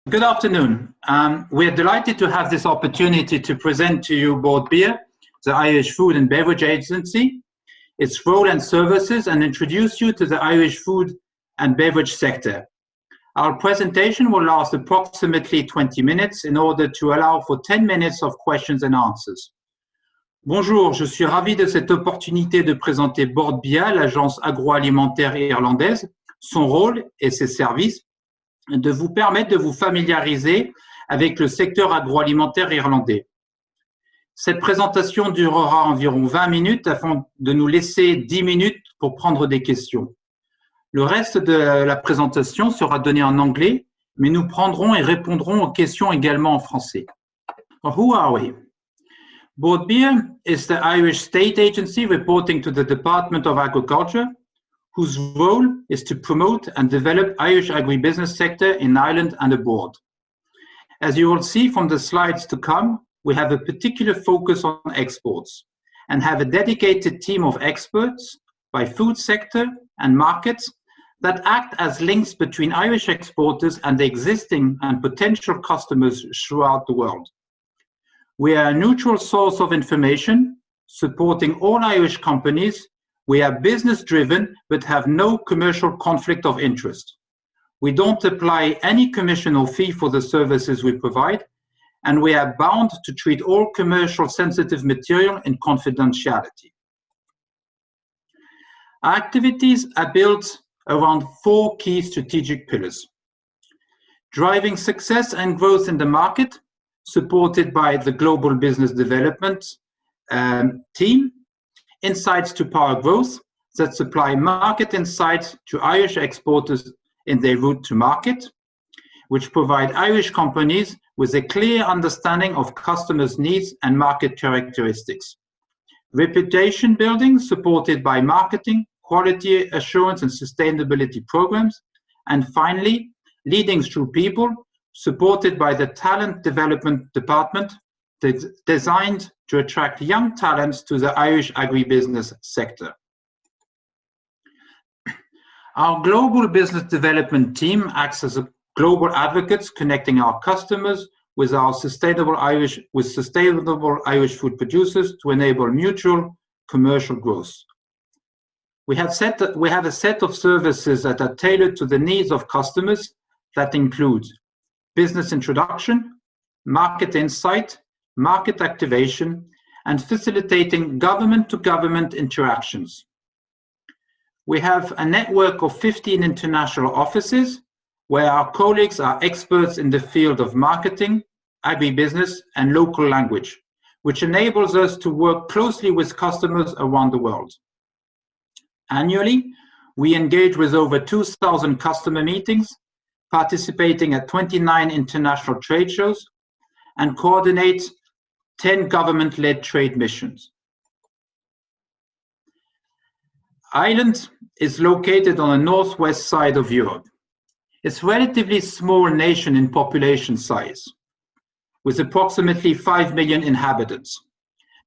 Good afternoon. We're delighted to have this opportunity to present to you Bord Bia, the Irish Food and Beverage Agency, its role and services, and introduce you to the Irish food and beverage sector. Our presentation will last approximately 20 minutes in order to allow for 10 minutes of questions and answers. Bonjour, je suis ravi de cette opportunité de présenter Bord Bia, l'agence agroalimentaire irlandaise, son rôle et ses services, de vous permettre de vous familiariser avec le secteur agroalimentaire irlandais. Cette présentation durera environ 20 minutes afin de nous laisser 10 minutes pour prendre des questions. Le reste de la présentation sera donné en anglais, mais nous prendrons et répondrons aux questions également en français. Who are we? Bord Bia is the Irish state agency reporting to the Department of Agriculture, whose role is to promote and develop Irish agribusiness sector in Ireland and abroad. As you will see from the slides to come, we have a particular focus on exports and have a dedicated team of experts by food sector and markets that act as links between Irish exporters and the existing and potential customers throughout the world. We are a neutral source of information supporting all Irish companies. We are business-driven, but have no commercial conflict of interest. We don't apply any commission or fee for the services we provide, and we are bound to treat all commercial sensitive material in confidentiality. Our activities are built around 4 key strategic pillars: driving success and growth in the market, supported by the Global Business Development team, insights to power growth that supply market insights to Irish exporters in their route to market, which provide Irish companies with a clear understanding of customers' needs and market characteristics. Reputation building supported by marketing, quality assurance and sustainability programs. And finally, leading through people supported by the talent development department designed to attract young talents to the Irish agribusiness sector. Our global business development team acts as a global advocates connecting our customers with sustainable Irish food producers to enable mutual commercial growth. We have a set of services that are tailored to the needs of customers that include business introduction, market insight, market activation, and facilitating government-to-government interactions. We have a network of 15 international offices where our colleagues are experts in the field of marketing, agribusiness, and local language, which enables us to work closely with customers around the world. Annually, we engage with over 2,000 customer meetings, participating at 29 international trade shows, and coordinate 10 government-led trade missions. Ireland is located on the northwest side of Europe. It's a relatively small nation in population size, with approximately 5 million inhabitants.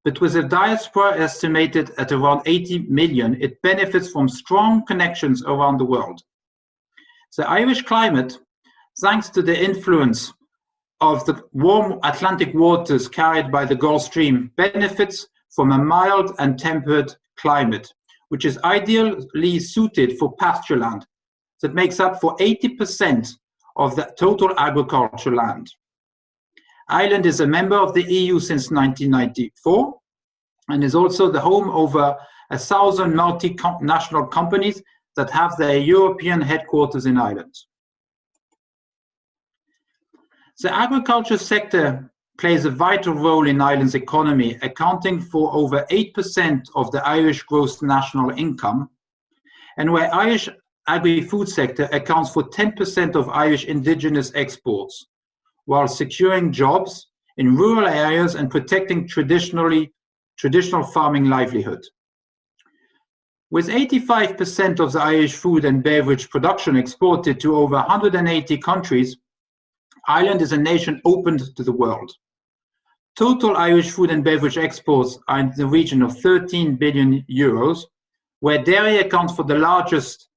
But with a diaspora estimated at around 80 million, it benefits from strong connections around the world. The Irish climate, thanks to the influence of the warm Atlantic waters carried by the Gulf Stream, benefits from a mild and temperate climate, which is ideally suited for pasture land that makes up for 80% of the total agricultural land. Ireland is a member of the EU since 1994 and is also the home of over 1,000 multinational companies that have their European headquarters in Ireland. The agriculture sector plays a vital role in Ireland's economy, accounting for over 8% of the Irish gross national income, and where Irish agri-food sector accounts for 10% of Irish indigenous exports, while securing jobs in rural areas and protecting traditional farming livelihood. With 85% of the Irish food and beverage production exported to over 180 countries, Ireland is a nation opened to the world. Total Irish food and beverage exports are in the region of 13 billion euros, where dairy accounts for the largest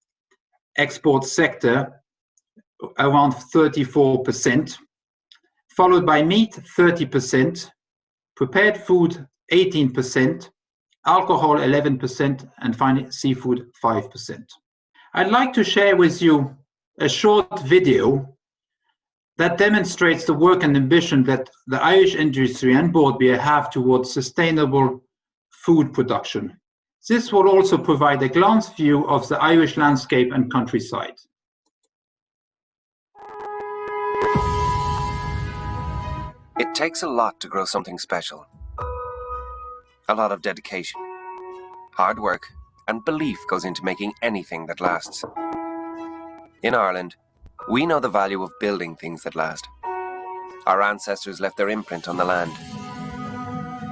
export sector around 34%, followed by meat 30%, prepared food 18%, alcohol 11%, and finally seafood 5%. I'd like to share with you a short video that demonstrates the work and ambition that the Irish industry and Bord Bia have towards sustainable food production. This will also provide a glance view of the Irish landscape and countryside. It takes a lot to grow something special. A lot of dedication, hard work, and belief goes into making anything that lasts. In Ireland, we know the value of building things that last. Our ancestors left their imprint on the land,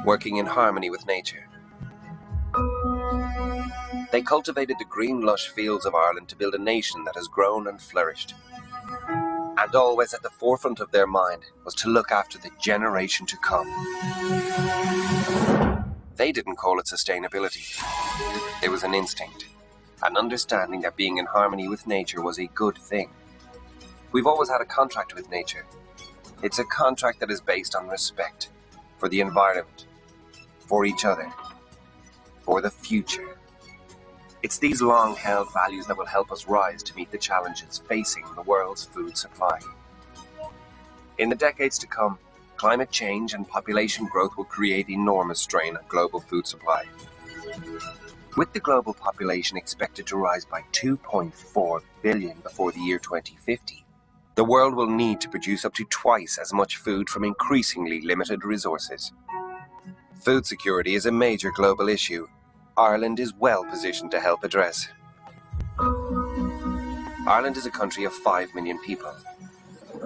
working in harmony with nature. They cultivated the green, lush fields of Ireland to build a nation that has grown and flourished. And always at the forefront of their mind was to look after the generation to come. They didn't call it sustainability. It was an instinct, an understanding that being in harmony with nature was a good thing. We've always had a contract with nature. It's a contract that is based on respect for the environment, for each other, for the future. It's these long-held values that will help us rise to meet the challenges facing the world's food supply. In the decades to come, climate change and population growth will create enormous strain on global food supply. With the global population expected to rise by 2.4 billion before the year 2050, the world will need to produce up to twice as much food from increasingly limited resources. Food security is a major global issue Ireland is well positioned to help address. Ireland is a country of 5 million people,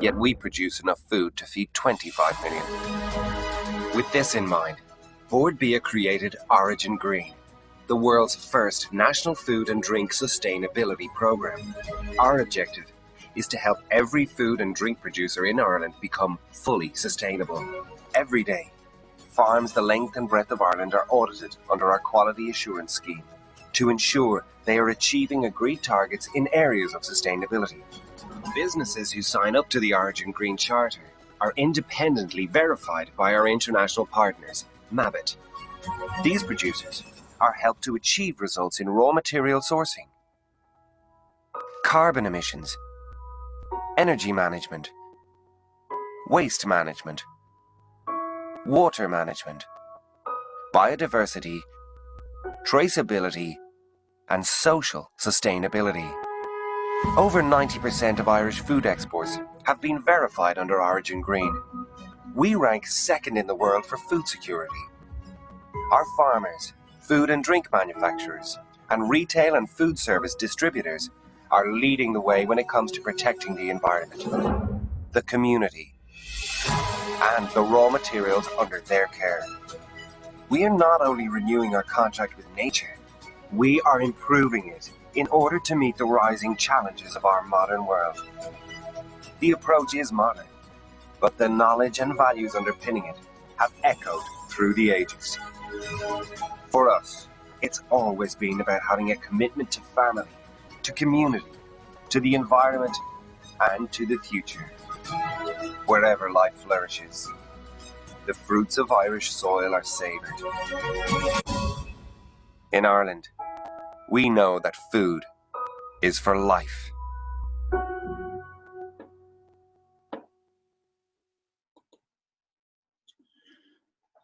yet we produce enough food to feed 25 million. With this in mind, Bord Bia created Origin Green, the world's first national food and drink sustainability program. Our objective is to help every food and drink producer in Ireland become fully sustainable. Every day, farms the length and breadth of Ireland are audited under our quality assurance scheme to ensure they are achieving agreed targets in areas of sustainability. Businesses who sign up to the Origin Green Charter are independently verified by our international partners, Mabit. These producers are helped to achieve results in raw material sourcing, carbon emissions, energy management, waste management, water management, biodiversity, traceability, and social sustainability. Over 90% of Irish food exports have been verified under Origin Green. We rank second in the world for food security. Our farmers, food and drink manufacturers, and retail and food service distributors are leading the way when it comes to protecting the environment, the community, and the raw materials under their care. We are not only renewing our contract with nature, we are improving it in order to meet the rising challenges of our modern world. The approach is modern, but the knowledge and values underpinning it have echoed through the ages. For us, it's always been about having a commitment to family, to community, to the environment, and to the future. Wherever life flourishes, the fruits of Irish soil are savoured. In Ireland, we know that food is for life.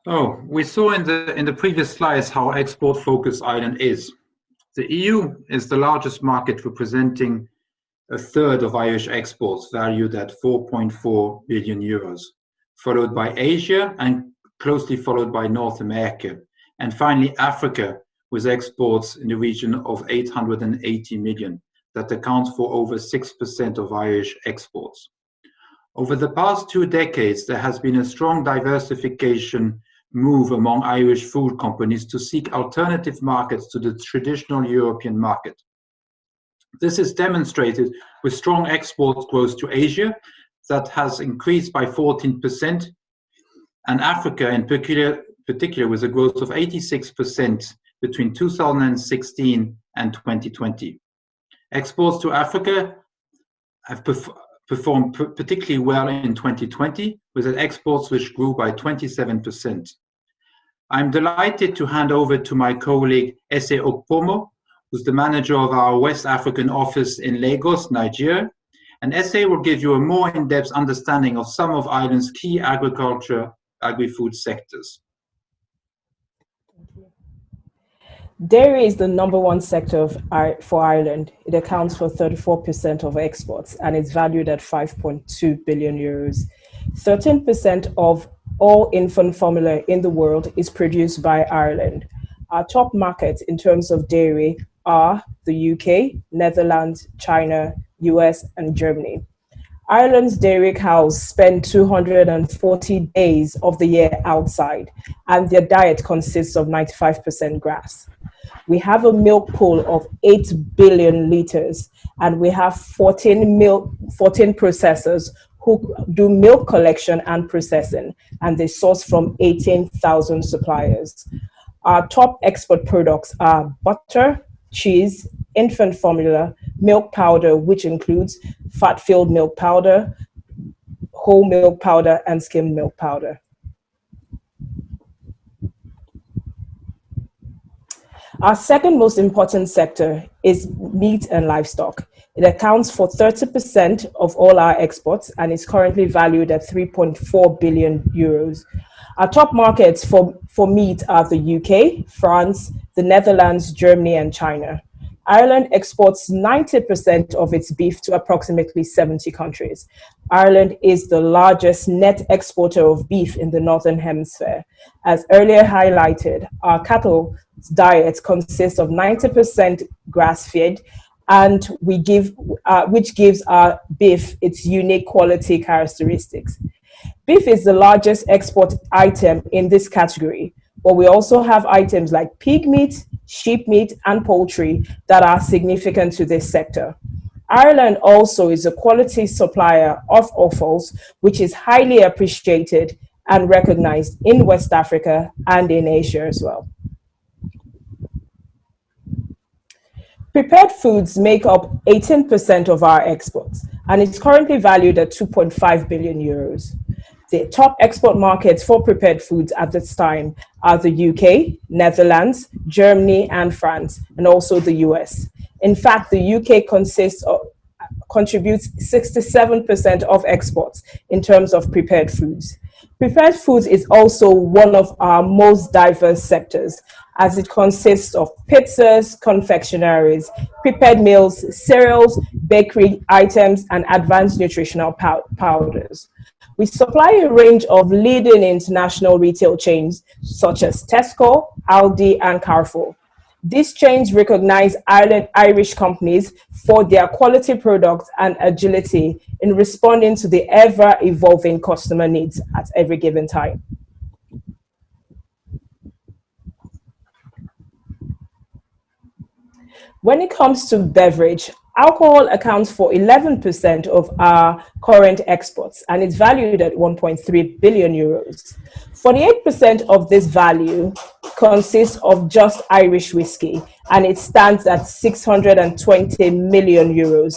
Oh, we saw in the previous slides how export-focused Ireland is. The EU is the largest market, representing a third of Irish exports, valued at 4.4 billion euros, followed by Asia and closely followed by North America, and finally Africa, with exports in the region of 880 million, that accounts for over 6% of Irish exports. Over the past 2 decades, there has been a strong diversification move among Irish food companies to seek alternative markets to the traditional European market. This is demonstrated with strong export growth to Asia that has increased by 14%, and Africa in particular with a growth of 86% between 2016 and 2020. Exports to Africa have performed particularly well in 2020, with exports which grew by 27%. I'm delighted to hand over to my colleague Ese Okpomo, who's the manager of our West African office in Lagos, Nigeria. And Ese will give you a more in-depth understanding of some of Ireland's key agri-food sectors. Dairy is the #1 sector for Ireland. It accounts for 34% of exports and is valued at €5.2 billion. 13% of all infant formula in the world is produced by Ireland. Our top markets in terms of dairy are the UK, Netherlands, China, US, and Germany. Ireland's dairy cows spend 240 days of the year outside, and their diet consists of 95% grass. We have a milk pool of 8 billion liters, and we have 14 processors who do milk collection and processing, and they source from 18,000 suppliers. Our top export products are butter, cheese, infant formula, milk powder, which includes fat-filled milk powder, whole milk powder, and skim milk powder. Our second most important sector is meat and livestock. It accounts for 30% of all our exports and is currently valued at €3.4 billion. Our top markets for meat are the UK, France, the Netherlands, Germany, and China. Ireland exports 90% of its beef to approximately 70 countries. Ireland is the largest net exporter of beef in the Northern Hemisphere. As earlier highlighted, our cattle diet consists of 90% grass-fed, and which gives our beef its unique quality characteristics. Beef is the largest export item in this category, but we also have items like pig meat, sheep meat, and poultry that are significant to this sector. Ireland also is a quality supplier of offals, which is highly appreciated and recognized in West Africa and in Asia as well. Prepared foods make up 18% of our exports, and it's currently valued at €2.5 billion. The top export markets for prepared foods at this time are the UK, Netherlands, Germany, and France, and also the US. In fact, the UK contributes 67% of exports in terms of prepared foods. Prepared foods is also one of our most diverse sectors, as it consists of pizzas, confectionaries, prepared meals, cereals, bakery items, and advanced nutritional powders. We supply a range of leading international retail chains such as Tesco, Aldi, and Carrefour. These chains recognize Irish companies for their quality products and agility in responding to the ever-evolving customer needs at every given time. When it comes to beverage, alcohol accounts for 11% of our current exports and is valued at €1.3 billion. 48% of this value consists of just Irish whiskey, and it stands at €620 million.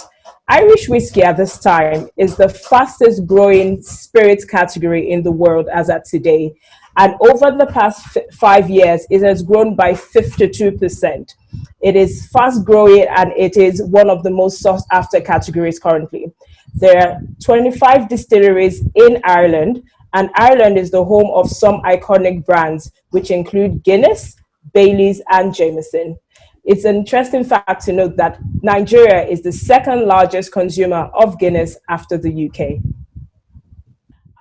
Irish whiskey at this time is the fastest growing spirits category in the world as at today. And over the past 5 years, it has grown by 52%. It is fast growing and it is one of the most sought after categories currently. There are 25 distilleries in Ireland, and Ireland is the home of some iconic brands, which include Guinness, Baileys, and Jameson. It's an interesting fact to note that Nigeria is the second largest consumer of Guinness after the UK.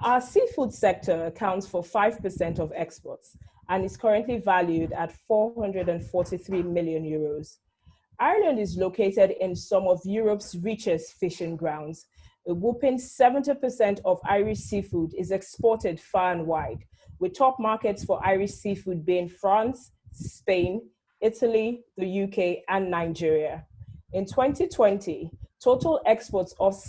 Our seafood sector accounts for 5% of exports and is currently valued at €443 million. Ireland is located in some of Europe's richest fishing grounds. A whopping 70% of Irish seafood is exported far and wide, with top markets for Irish seafood being France, Spain, Italy, the UK, and Nigeria. In 2020, total exports of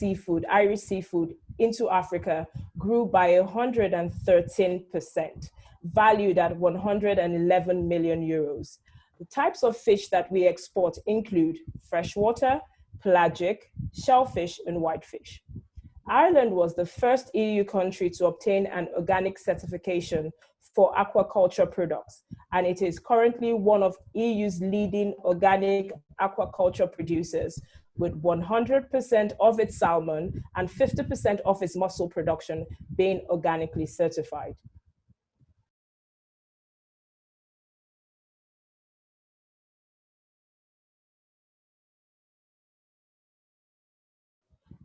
Irish seafood, into Africa grew by 113%, valued at €111 million. The types of fish that we export include freshwater, pelagic, shellfish, and whitefish. Ireland was the first EU country to obtain an organic certification for aquaculture products, and it is currently one of EU's leading organic aquaculture producers, with 100% of its salmon and 50% of its mussel production being organically certified.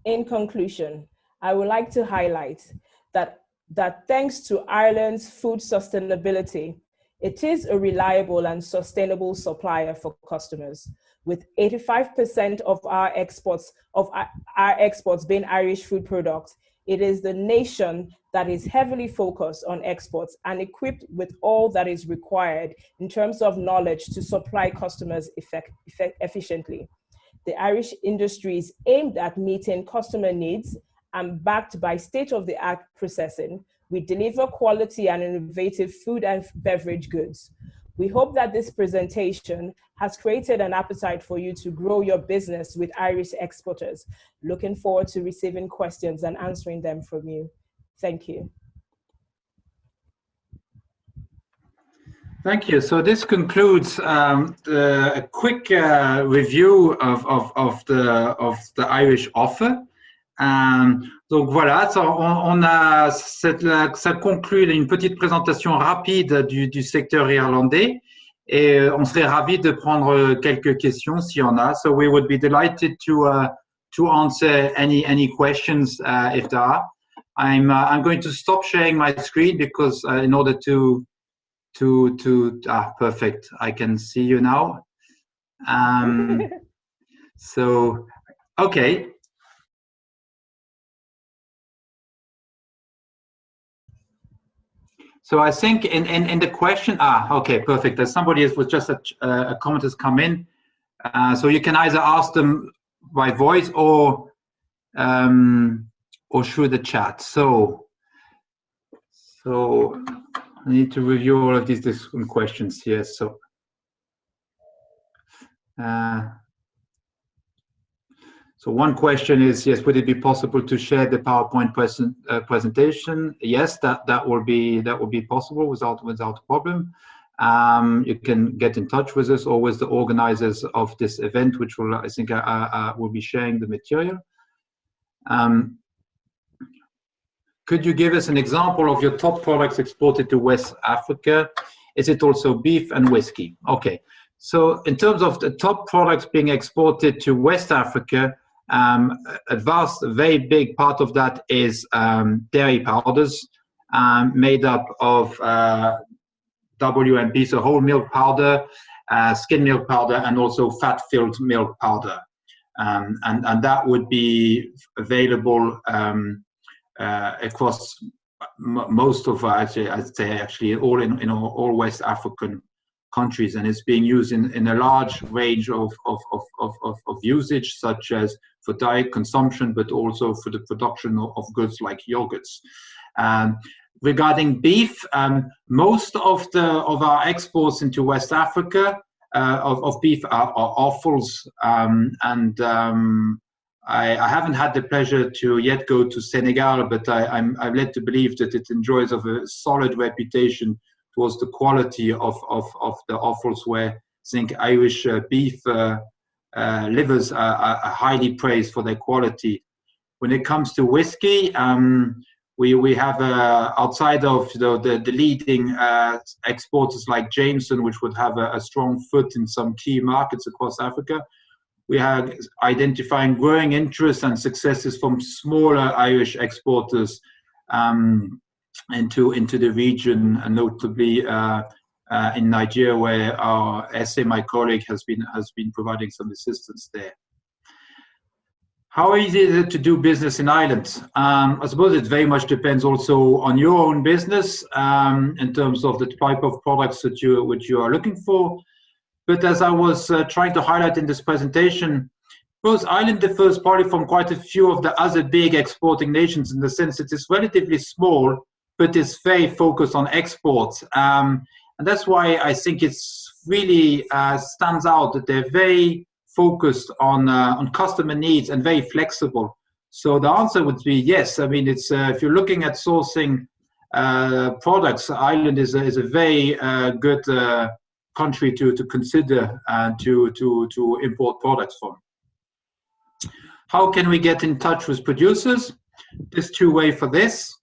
In conclusion, I would like to highlight that thanks to Ireland's food sustainability, it is a reliable and sustainable supplier for customers. With 85% of our exports being Irish food products, it is the nation that is heavily focused on exports and equipped with all that is required in terms of knowledge to supply customers efficiently. The Irish industry is aimed at meeting customer needs and backed by state-of-the-art processing. We deliver quality and innovative food and beverage goods. We hope that this presentation has created an appetite for you to grow your business with Irish exporters. Looking forward to receiving questions and answering them from you. Thank you. Thank you. So this concludes a quick review of the Irish offer. Donc voilà, ça conclut une petite présentation rapide du secteur irlandais, et on serait ravis de prendre quelques questions s'il y en a. So we would be delighted to answer any questions if there are. I'm going to stop sharing my screen because in order to perfect, I can see you now. So okay. So I think in the question, okay, perfect. There's somebody else with just a comment has come in. So you can either ask them by voice or through the chat. So I need to review all of these different questions here. So so one question is, yes, would it be possible to share the PowerPoint presentation? Yes, that will be possible without problem. You can get in touch with us or with the organizers of this event, which will, I think, will be sharing the material. Could you give us an example of your top products exported to West Africa? Is it also beef and whiskey? Okay, so in terms of the top products being exported to West Africa, a very big part of that is dairy powders made up of WMP, so whole milk powder, skim milk powder, and also fat-filled milk powder. And that would be available across most of, I'd say actually all in all West African countries, and it's being used in a large range of usage, such as for diet consumption, but also for the production of goods like yogurts. Regarding beef, most of our exports into West Africa of beef are offals, and I haven't had the pleasure to yet go to Senegal, but I'm led to believe that it enjoys of a solid reputation towards the quality of the offals, where I think Irish beef livers are highly praised for their quality. When it comes to whiskey, we have outside of the leading exporters like Jameson, which would have a strong foot in some key markets across Africa, we are identifying growing interest and successes from smaller Irish exporters into the region, and notably in Nigeria, where our Essay, my colleague, has been providing some assistance there. How easy is it to do business in Ireland? I suppose it very much depends also on your own business in terms of the type of products that you are looking for. But as I was trying to highlight in this presentation, both Ireland differs partly from quite a few of the other big exporting nations in the sense that it's relatively small, but it's very focused on exports. And that's why I think it's really stands out that they're very focused on customer needs and very flexible. So the answer would be yes. I mean, it's if you're looking at sourcing products, Ireland is a very good country to consider and to import products from. How can we get in touch with producers? There's two ways for this.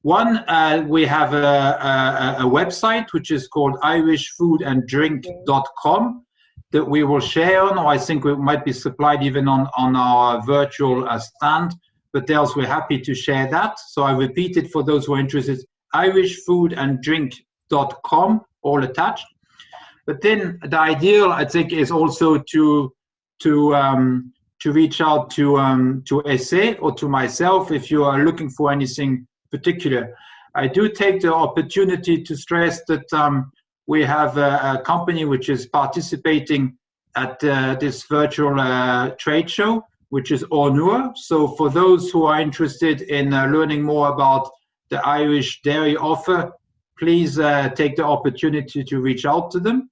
One, we have a website which is called irishfoodanddrink.com that we will share on, or I think it might be supplied even on our virtual stand, but else we're happy to share that. So I repeat it for those who are interested, irishfoodanddrink.com, all attached. But then the ideal, I think, is also to reach out to Essay or to myself if you are looking for anything particular. I do take the opportunity to stress that we have a company which is participating at this virtual trade show, which is Ornur. So for those who are interested in learning more about the Irish dairy offer, please take the opportunity to reach out to them.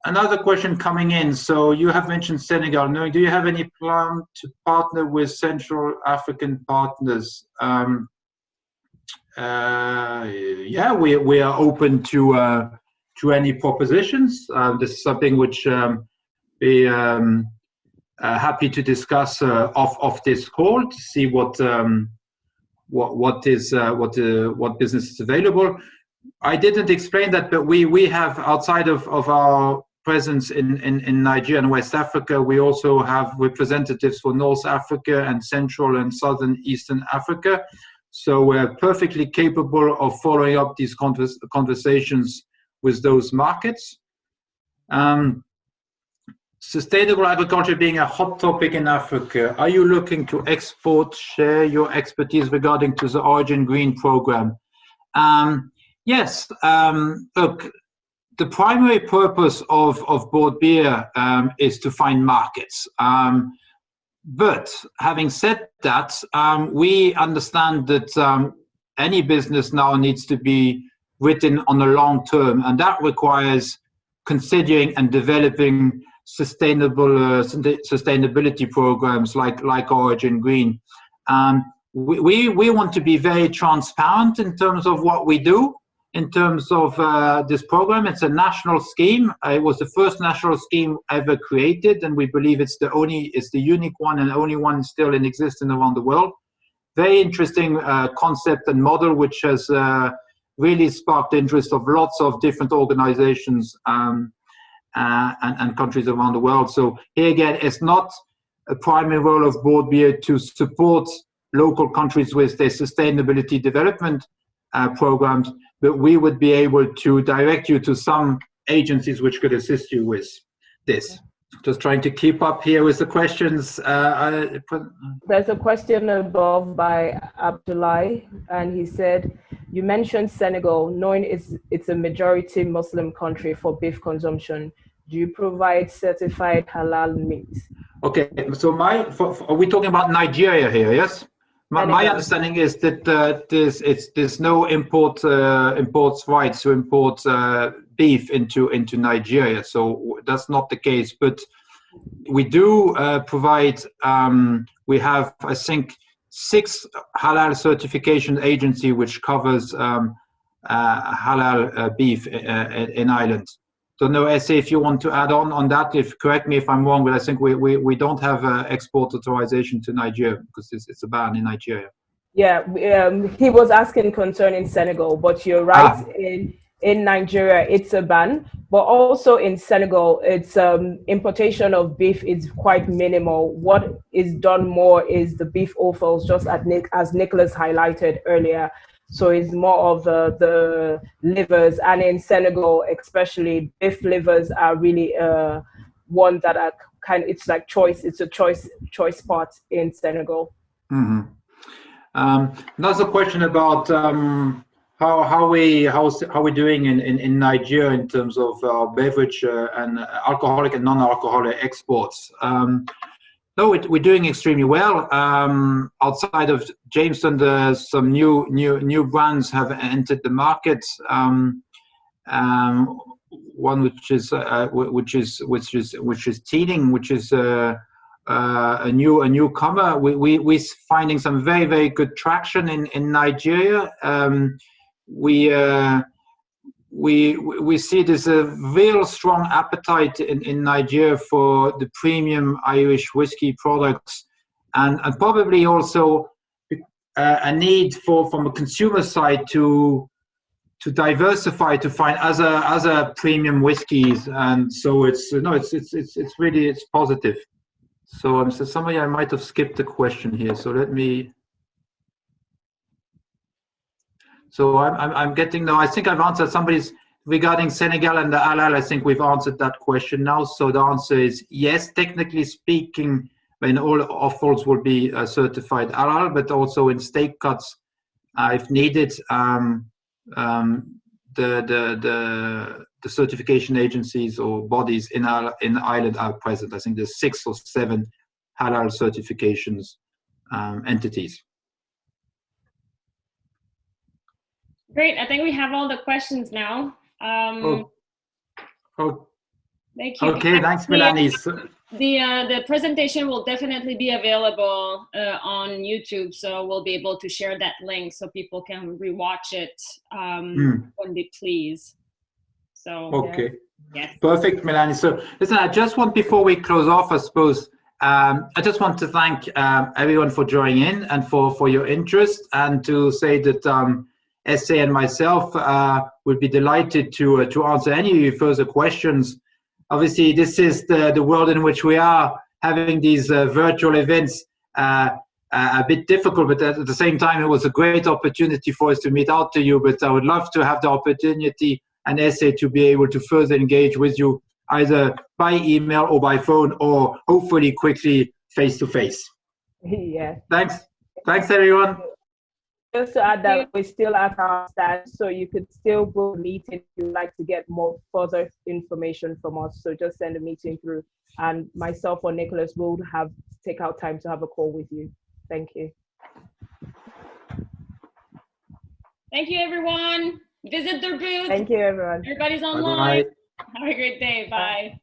Another question coming in. So you have mentioned Senegal. Do you have any plan to partner with Central African partners? Yeah, we are open to any propositions. This is something which we happy to discuss off this call to see what business is available. I didn't explain that, but we have, outside of our presence in Nigeria and West Africa, we also have representatives for North Africa and Central and Southern Eastern Africa. So we're perfectly capable of following up these conversations with those markets. Sustainable agriculture being a hot topic in Africa, are you looking to export, share your expertise regarding to the Origin Green program? Yes, look, the primary purpose of Bord Bia is to find markets. But having said that, we understand that any business now needs to be written on the long term, and that requires considering and developing sustainability programs like Origin Green. We want to be very transparent in terms of what we do. In terms of this program, it's a national scheme. It was the first national scheme ever created, and we believe it's the unique one and only one still in existence around the world. Very interesting concept and model, which has really sparked the interest of lots of different organizations and countries around the world. So here again, it's not a primary role of Bord Bia to support local countries with their sustainability development programs, but we would be able to direct you to some agencies which could assist you with this. Just trying to keep up here with the questions. There's a question above by Abdullahi, and he said, you mentioned Senegal, knowing it's a majority Muslim country for beef consumption. Do you provide certified halal meat? Okay, so are we talking about Nigeria here, yes? My understanding is that there's no imports rights to import beef into Nigeria, so that's not the case. But we do provide. We have, I think, 6 halal certification agency which covers halal beef in Ireland. So no, Essay, if you want to add on that, correct me if I'm wrong, but I think we don't have export authorization to Nigeria because it's a ban in Nigeria. Yeah, he was asking concerning Senegal, but you're right. In Nigeria, it's a ban, but also in Senegal, it's importation of beef is quite minimal. What is done more is the beef offals, just as Nicholas highlighted earlier. So it's more of the livers, and in Senegal, especially, beef livers are really one that are it's like choice. It's a choice part in Senegal. Mm-hmm. Another question about how we doing in Nigeria in terms of beverage and alcoholic and non-alcoholic exports. No, we're doing extremely well. Outside of Jameson, some new brands have entered the market. one which is teething, which is a newcomer. We're finding some very good traction in Nigeria. We see there's a real strong appetite in Nigeria for the premium Irish whiskey products, and probably also a need from a consumer side to diversify, to find other premium whiskeys. And so it's really positive. So somebody, I might have skipped a question here, so let me. So I'm getting now. I think I've answered somebody's regarding Senegal and the halal. I think we've answered that question now. So the answer is yes. Technically speaking, when all offals will be certified halal, but also in steak cuts, if needed, the certification agencies or bodies in Ireland are present. I think there's 6 or 7 halal certifications entities. Great. I think we have all the questions now. Thank you. Okay, thanks, Melanie. The presentation will definitely be available on YouTube, so we'll be able to share that link so people can rewatch it when they please. So okay, yes. Perfect, Melanie. So listen, I just want, before we close off, I suppose, I just want to thank everyone for joining in and for your interest, and to say that SA and myself would be delighted to answer any further questions. Obviously, this is the world in which we are, having these virtual events a bit difficult, but at the same time, it was a great opportunity for us to meet out to you. But I would love to have the opportunity and essay to be able to further engage with you, either by email or by phone, or hopefully quickly face to face. Yeah. Thanks, everyone. Just to add that we're still at our stand, so you could still book a meeting if you'd like to get more further information from us. So just send a meeting through, and myself or Nicholas will take out time to have a call with you. Thank you. Thank you, everyone. Visit their booth. Thank you, everyone. Everybody's online. Bye-bye. Have a great day. Bye.